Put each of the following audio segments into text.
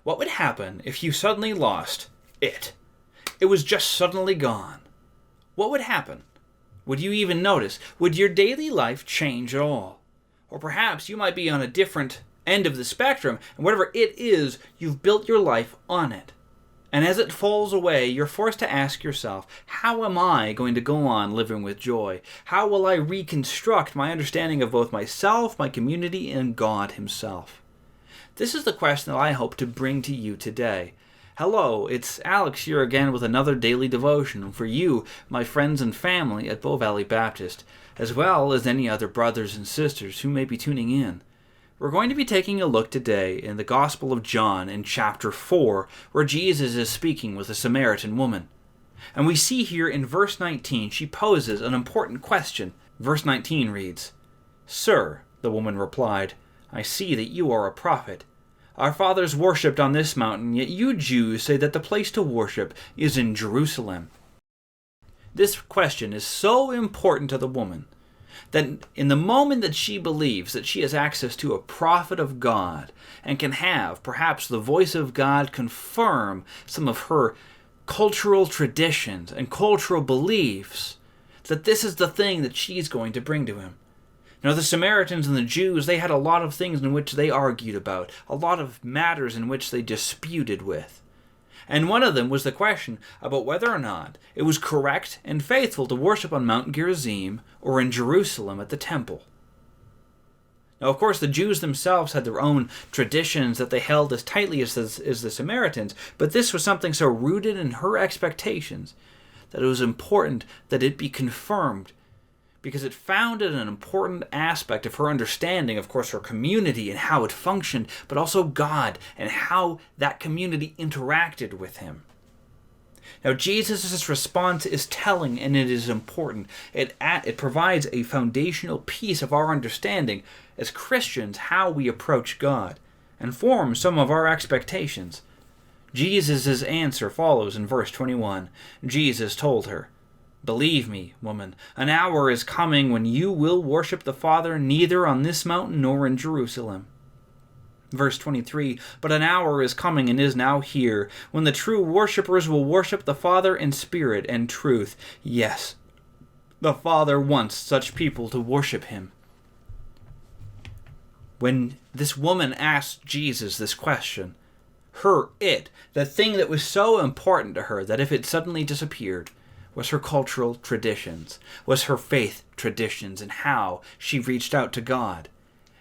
What would happen if you suddenly lost it? It was just suddenly gone. What would happen? Would you even notice? Would your daily life change at all? Or perhaps you might be on a different end of the spectrum, and whatever it is, you've built your life on it. And as it falls away, you're forced to ask yourself, how am I going to go on living with joy? How will I reconstruct my understanding of both myself, my community, and God Himself? This is the question that I hope to bring to you today. Hello, it's Alex here again with another daily devotion for you, my friends and family at Bow Valley Baptist, as well as any other brothers and sisters who may be tuning in. We're going to be taking a look today in the Gospel of John in chapter 4, where Jesus is speaking with a Samaritan woman. And we see here in verse 19, she poses an important question. Verse 19 reads, "Sir," the woman replied, "I see that you are a prophet. Our fathers worshipped on this mountain, yet you Jews say that the place to worship is in Jerusalem." This question is so important to the woman that in the moment that she believes that she has access to a prophet of God and can have perhaps the voice of God confirm some of her cultural traditions and cultural beliefs, that this is the thing that she's going to bring to him. Now, the Samaritans and the Jews, they had a lot of things in which they argued about, a lot of matters in which they disputed with. And one of them was the question about whether or not it was correct and faithful to worship on Mount Gerizim or in Jerusalem at the temple. Now, of course, the Jews themselves had their own traditions that they held as tightly as the Samaritans, but this was something so rooted in her expectations that it was important that it be confirmed, because it founded an important aspect of her understanding, of course, her community and how it functioned, but also God and how that community interacted with Him. Now, Jesus' response is telling, and it is important. It provides a foundational piece of our understanding as Christians how we approach God and forms some of our expectations. Jesus' answer follows in verse 21. Jesus told her, "Believe me, woman, an hour is coming when you will worship the Father neither on this mountain nor in Jerusalem." Verse 23, "But an hour is coming and is now here, when the true worshippers will worship the Father in spirit and truth. Yes, the Father wants such people to worship Him." When this woman asked Jesus this question, the thing that was so important to her that if it suddenly disappeared, was her cultural traditions, was her faith traditions, and how she reached out to God.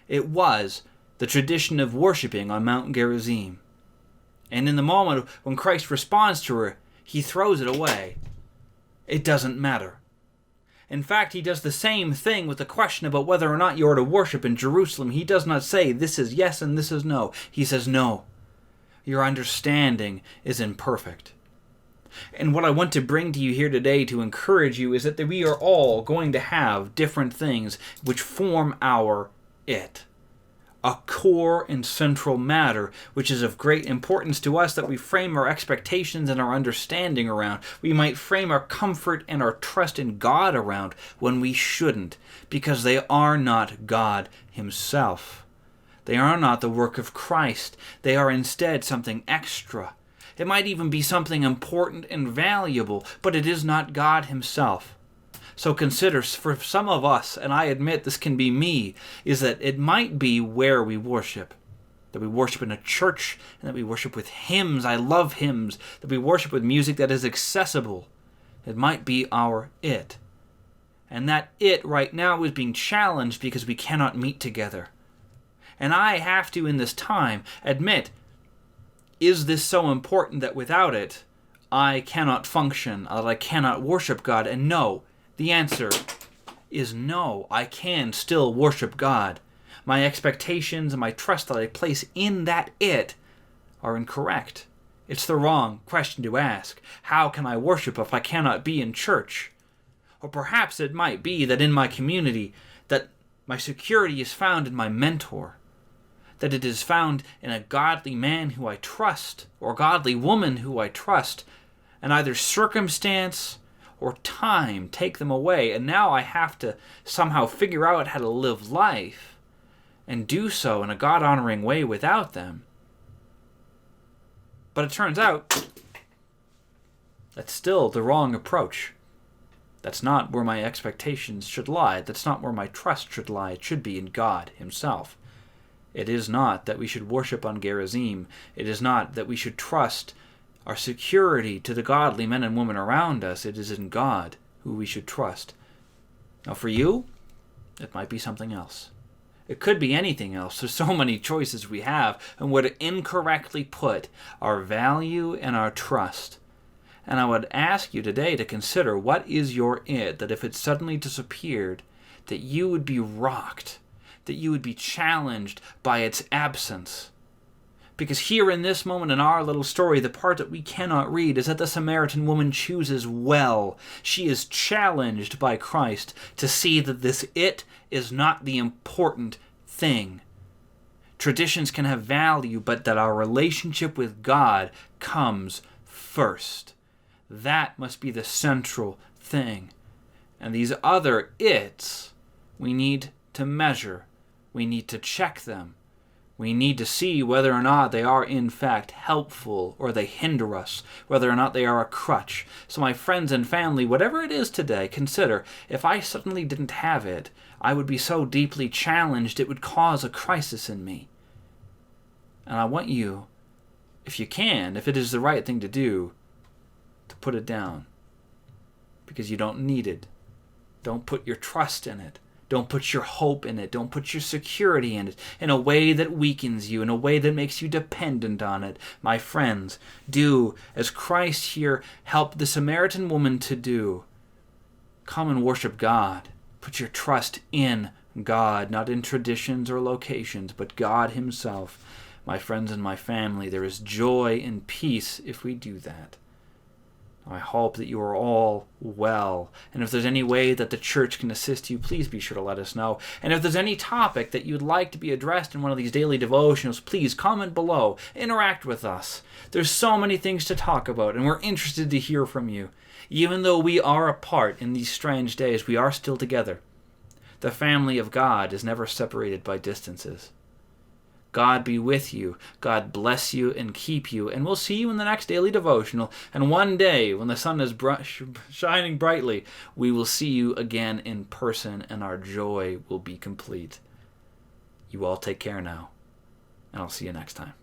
It was the tradition of worshiping on Mount Gerizim. And in the moment when Christ responds to her, He throws it away. It doesn't matter. In fact, He does the same thing with the question about whether or not you are to worship in Jerusalem. He does not say, this is yes and this is no. He says, no. Your understanding is imperfect. And what I want to bring to you here today to encourage you is that we are all going to have different things which form our it. A core and central matter which is of great importance to us that we frame our expectations and our understanding around. We might frame our comfort and our trust in God around when we shouldn't, because they are not God Himself. They are not the work of Christ. They are instead something extra. It might even be something important and valuable, but it is not God Himself. So consider, for some of us, and I admit this can be me, is that it might be where we worship. That we worship in a church, and that we worship with hymns. I love hymns. That we worship with music that is accessible. It might be our it. And that it right now is being challenged because we cannot meet together. And I have to, in this time, admit, is this so important that without it, I cannot function, that I cannot worship God? And no, the answer is no, I can still worship God. My expectations and my trust that I place in that it are incorrect. It's the wrong question to ask. How can I worship if I cannot be in church? Or perhaps it might be that in my community, that my security is found in my mentor. That it is found in a godly man who I trust, or godly woman who I trust, and either circumstance or time take them away, and now I have to somehow figure out how to live life, and do so in a God-honoring way without them. But it turns out that's still the wrong approach. That's not where my expectations should lie. That's not where my trust should lie. It should be in God himself. It is not that we should worship on Gerizim. It is not that we should trust our security to the godly men and women around us. It is in God who we should trust. Now for you, it might be something else. It could be anything else. There's so many choices we have, and would incorrectly put our value and our trust. And I would ask you today to consider, what is your it, that if it suddenly disappeared, that you would be rocked, that you would be challenged by its absence. Because here in this moment in our little story, the part that we cannot read is that the Samaritan woman chooses well. She is challenged by Christ to see that this it is not the important thing. Traditions can have value, but that our relationship with God comes first. That must be the central thing. And these other its, we need to measure. We need to check them. We need to see whether or not they are in fact helpful, or they hinder us, whether or not they are a crutch. So my friends and family, whatever it is today, consider, if I suddenly didn't have it, I would be so deeply challenged it would cause a crisis in me. And I want you, if you can, if it is the right thing to do, to put it down. Because you don't need it. Don't put your trust in it. Don't put your hope in it. Don't put your security in it in a way that weakens you, in a way that makes you dependent on it. My friends, do as Christ here helped the Samaritan woman to do. Come and worship God. Put your trust in God, not in traditions or locations, but God himself. My friends and my family, there is joy and peace if we do that. I hope that you are all well. And if there's any way that the church can assist you, please be sure to let us know. And if there's any topic that you'd like to be addressed in one of these daily devotionals, please comment below. Interact with us. There's so many things to talk about, and we're interested to hear from you. Even though we are apart in these strange days, we are still together. The family of God is never separated by distances. God be with you. God bless you and keep you. And we'll see you in the next daily devotional. And one day, when the sun is shining brightly, we will see you again in person, and our joy will be complete. You all take care now, and I'll see you next time.